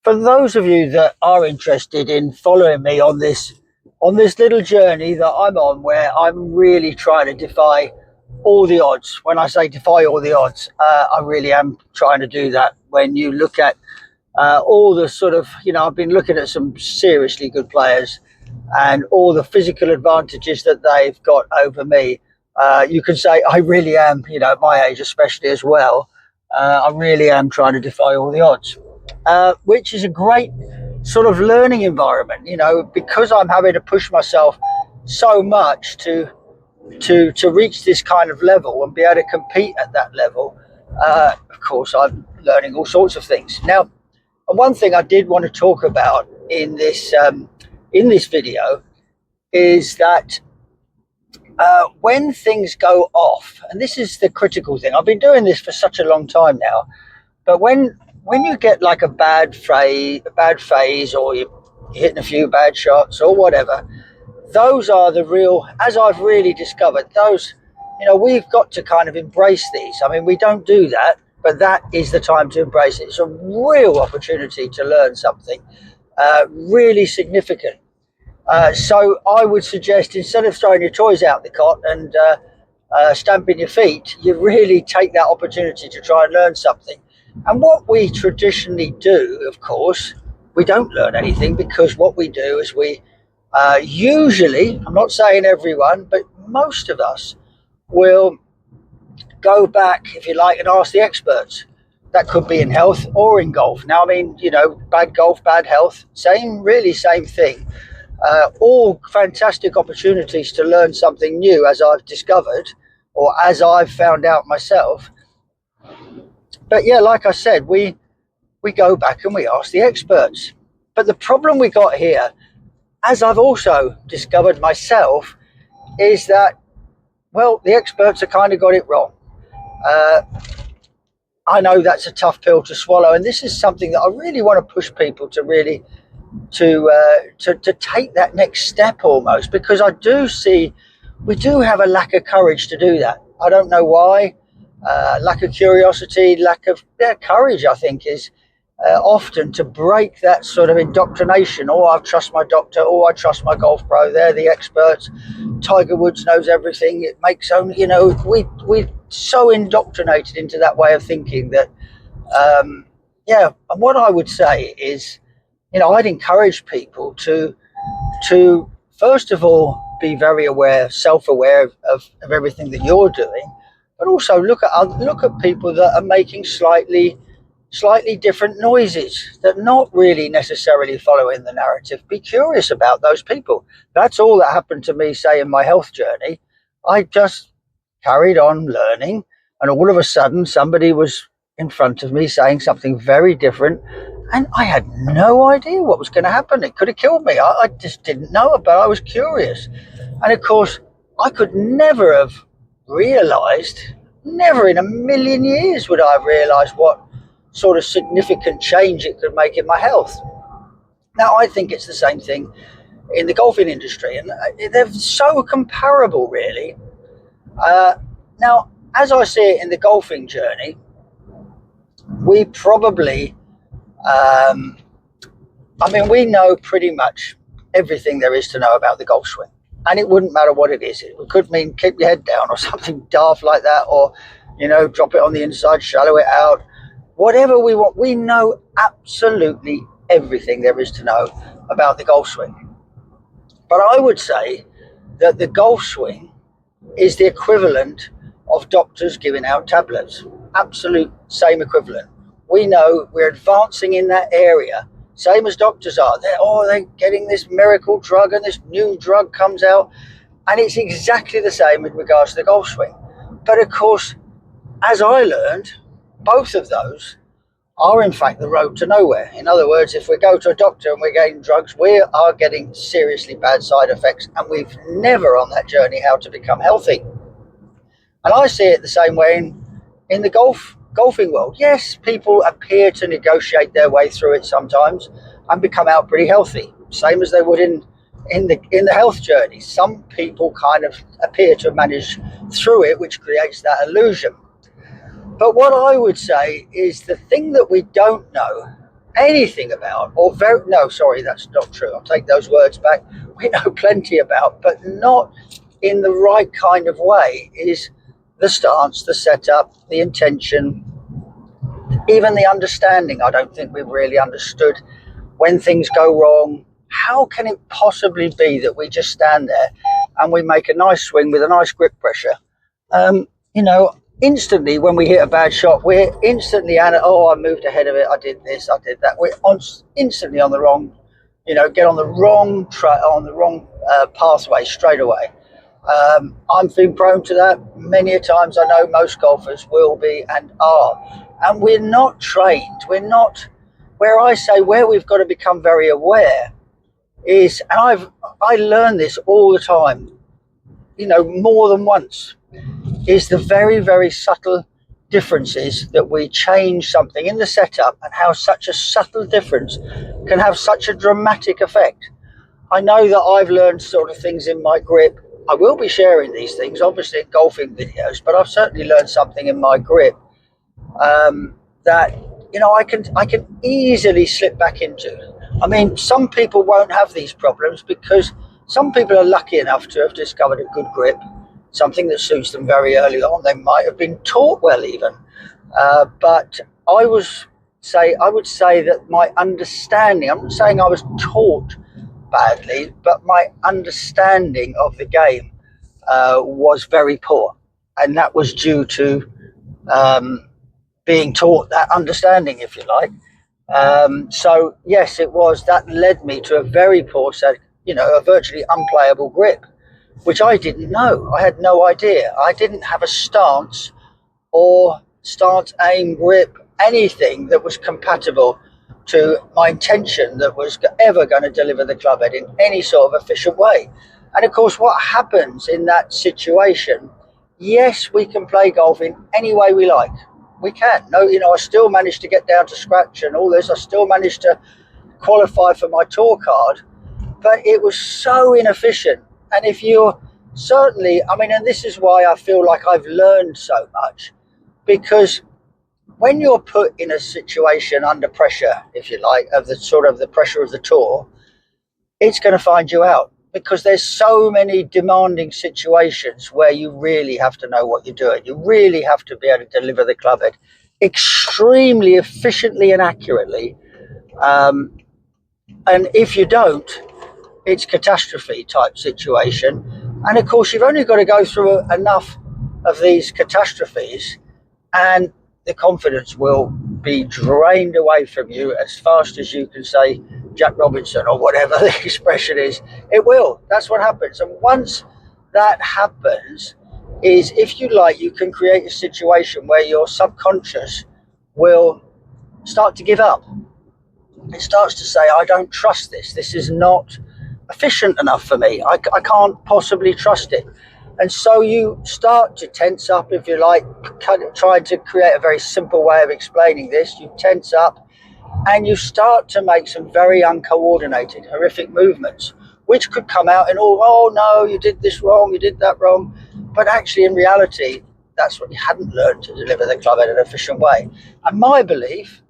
For those of you that are interested in following me on this little journey that I'm on, where I'm really trying to defy all the odds. When I say defy all the odds, I really am trying to do that. When you look at all the sort of, I've been looking at some seriously good players and all the physical advantages that they've got over me. You can say I really am, at my age especially as well. I really am trying to defy all the odds, which is a great sort of learning environment, because I'm having to push myself so much to reach this kind of level and be able to compete at that level. Of course, I'm learning all sorts of things. Now, one thing I did want to talk about in this video is that when things go off, and this is the critical thing. I've been doing this for such a long time now, but when you get like a bad phase, or you're hitting a few bad shots or whatever, those are the real, as I've really discovered, those, we've got to kind of embrace these. I mean, we don't do that, but that is the time to embrace it. It's a real opportunity to learn something really significant. So I would suggest, instead of throwing your toys out the cot and stamping your feet, you really take that opportunity to try and learn something. And what we traditionally do, of course, we don't learn anything, because what we do is we usually, I'm not saying everyone, but most of us will go back, if you like, and ask the experts. That could be in health or in golf. Now, I mean, bad golf, bad health, really same thing. All fantastic opportunities to learn something new, as I've discovered, or as I've found out myself. But yeah, like I said, we go back and we ask the experts. But the problem we got here, as I've also discovered myself, is that, well, the experts have kind of got it wrong. I know that's a tough pill to swallow, and this is something that I really want to push people to really to take that next step, almost, because I do see we do have a lack of courage to do that. I don't know why. Lack of curiosity, lack of courage, I think, is often to break that sort of indoctrination. Oh, I trust my doctor. Oh, I trust my golf pro. They're the experts. Tiger Woods knows everything. It makes only, we're so indoctrinated into that way of thinking that, and what I would say is, I'd encourage people to first of all be very aware, self-aware of everything that you're doing, but also look at people that are making slightly different noises, that not really necessarily following the narrative. Be curious about those people. That's all that happened to me, say, in my health journey. I just carried on learning, and all of a sudden somebody was in front of me saying something very different, and I had no idea what was going to happen. It could have killed me. I just didn't know, but I was curious. And of course, I could never have realized, never in a million years would I have realized what sort of significant change it could make in my health. Now, I think it's the same thing in the golfing industry, and they're so comparable, really. Now, as I see it in the golfing journey, we probably, we know pretty much everything there is to know about the golf swing, and it wouldn't matter what it is. It could mean keep your head down or something daft like that, or, drop it on the inside, shallow it out, whatever we want. We know absolutely everything there is to know about the golf swing. But I would say that the golf swing is the equivalent of doctors giving out tablets. Absolute same equivalent. We know we're advancing in that area, same as doctors are. They're getting this miracle drug, and this new drug comes out, and it's exactly the same in regards to the golf swing. But of course, as I learned, both of those are in fact the road to nowhere. In other words, if we go to a doctor and we're getting drugs, we are getting seriously bad side effects, and we've never on that journey how to become healthy. And I see it the same way in the golfing world. Yes, people appear to negotiate their way through it sometimes and become out pretty healthy, same as they would in the health journey. Some people kind of appear to manage through it, which creates that illusion. But what I would say is, the thing that we don't know anything about, or very, no, sorry, that's not true. I'll take those words back. We know plenty about, but not in the right kind of way, is the stance, the setup, the intention, even the understanding. I don't think we've really understood when things go wrong. How can it possibly be that we just stand there and we make a nice swing with a nice grip pressure? Instantly when we hit a bad shot, we're instantly at it. Oh, I moved ahead of it. I did this. I did that. We're instantly on the wrong, get on the wrong pathway straight away. I've been prone to that many a times. I know most golfers will be and are. And we're not trained. We're not, where we've got to become very aware is, and I learn this all the time, more than once, is the very, very subtle differences that we change something in the setup, and how such a subtle difference can have such a dramatic effect. I know that I've learned sort of things in my grip. I will be sharing these things, obviously, in golfing videos, but I've certainly learned something in my grip that I can easily slip back into. I mean, some people won't have these problems because some people are lucky enough to have discovered a good grip, something that suits them very early on. They might have been taught well even, but I would say that my understanding, I'm not saying I was taught badly, but my understanding of the game was very poor, and that was due to being taught that understanding, if you like. So yes, it was, that led me to a very poor set, a virtually unplayable grip, which I didn't know. I had no idea. I didn't have a stance or stance, aim, grip, anything that was compatible to my intention that was ever going to deliver the club head in any sort of efficient way. And of course, what happens in that situation, yes, we can play golf in any way we like. We can. No, I still managed to get down to scratch and all this. I still managed to qualify for my tour card, but it was so inefficient. And if you're certainly, and this is why I feel like I've learned so much, because when you're put in a situation under pressure, if you like, of the sort of the pressure of the tour, it's going to find you out, because there's so many demanding situations where you really have to know what you're doing. You really have to be able to deliver the club head extremely efficiently and accurately. And if you don't, it's catastrophe type situation. And of course, you've only got to go through enough of these catastrophes and the confidence will be drained away from you as fast as you can say Jack Robinson or whatever the expression is. It will. That's what happens. And once that happens, is, if you like, you can create a situation where your subconscious will start to give up. It starts to say, I don't trust this. This is not efficient enough for me. I can't possibly trust it. And so you start to tense up, if you like, trying to create a very simple way of explaining this. You tense up and you start to make some very uncoordinated, horrific movements, which could come out in oh no, you did this wrong, you did that wrong. But actually, in reality, that's what you hadn't learned to deliver the club in an efficient way. And my belief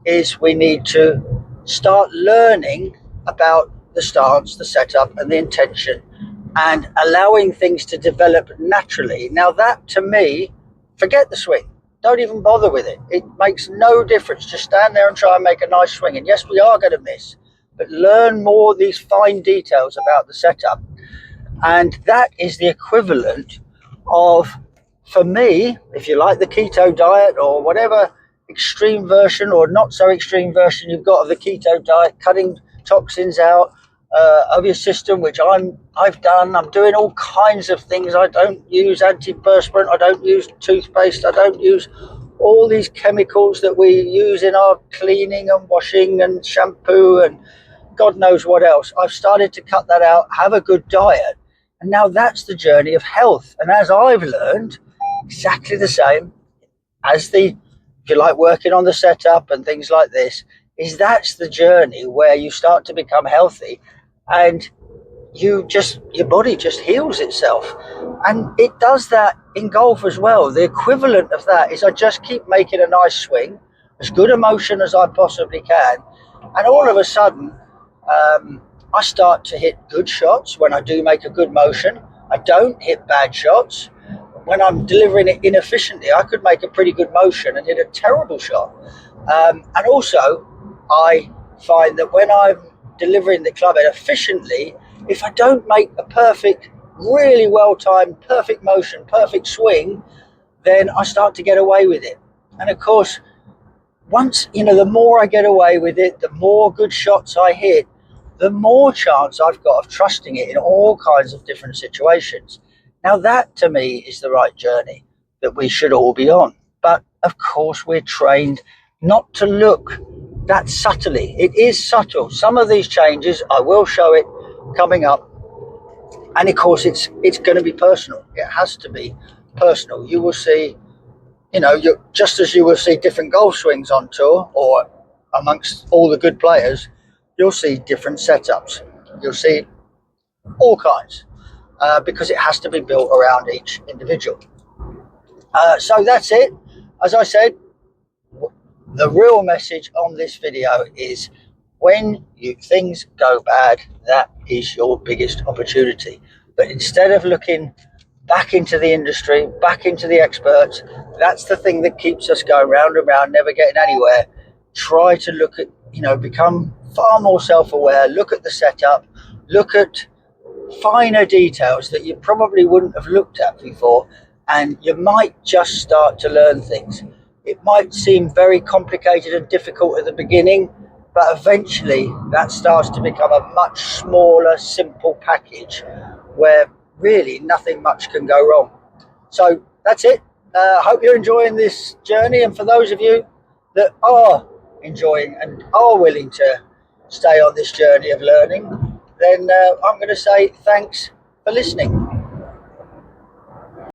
is we need to start learning about the stance, the setup, and the intention, and allowing things to develop naturally. Now that, to me, forget the swing. Don't even bother with it. It makes no difference. Just stand there and try and make a nice swing. And yes, we are going to miss, but learn more of these fine details about the setup. And that is the equivalent of, for me, if you like, the keto diet or whatever extreme version or not so extreme version you've got of the keto diet, cutting toxins out of your system, which I've done. I'm doing all kinds of things. I don't use antiperspirant, I don't use toothpaste, I don't use all these chemicals that we use in our cleaning and washing and shampoo and God knows what else. I've started to cut that out, have a good diet, and now that's the journey of health. And as I've learned, exactly the same as the, if you like, working on the setup and things like this, is that's the journey where you start to become healthy, and your body just heals itself. And it does that in golf as well. The equivalent of that is I just keep making a nice swing. as good a motion as I possibly can. And all of a sudden, I start to hit good shots when I do make a good motion. I don't hit bad shots. When I'm delivering it inefficiently, I could make a pretty good motion and hit a terrible shot. And also, I find that when I'm delivering the club head efficiently, if I don't make a perfect, really well-timed, perfect motion, perfect swing, then I start to get away with it. And of course, once, the more I get away with it, the more good shots I hit, the more chance I've got of trusting it in all kinds of different situations. Now, that to me is the right journey that we should all be on. But of course, we're trained not to look that subtly. It is subtle. Some of these changes, I will show it coming up. And of course, it's going to be personal. It has to be personal. You will see, just as you will see different golf swings on tour or amongst all the good players, you'll see different setups. You'll see all kinds because it has to be built around each individual. So that's it. As I said, the real message on this video is when things go bad, that is your biggest opportunity. But instead of looking back into the industry, back into the experts, that's the thing that keeps us going round and round, never getting anywhere. Try to look at, become far more self-aware, look at the setup, look at finer details that you probably wouldn't have looked at before, and you might just start to learn things. It might seem very complicated and difficult at the beginning, but eventually that starts to become a much smaller, simple package where really nothing much can go wrong. So that's it. I hope you're enjoying this journey, and for those of you that are enjoying and are willing to stay on this journey of learning, then I'm going to say thanks for listening.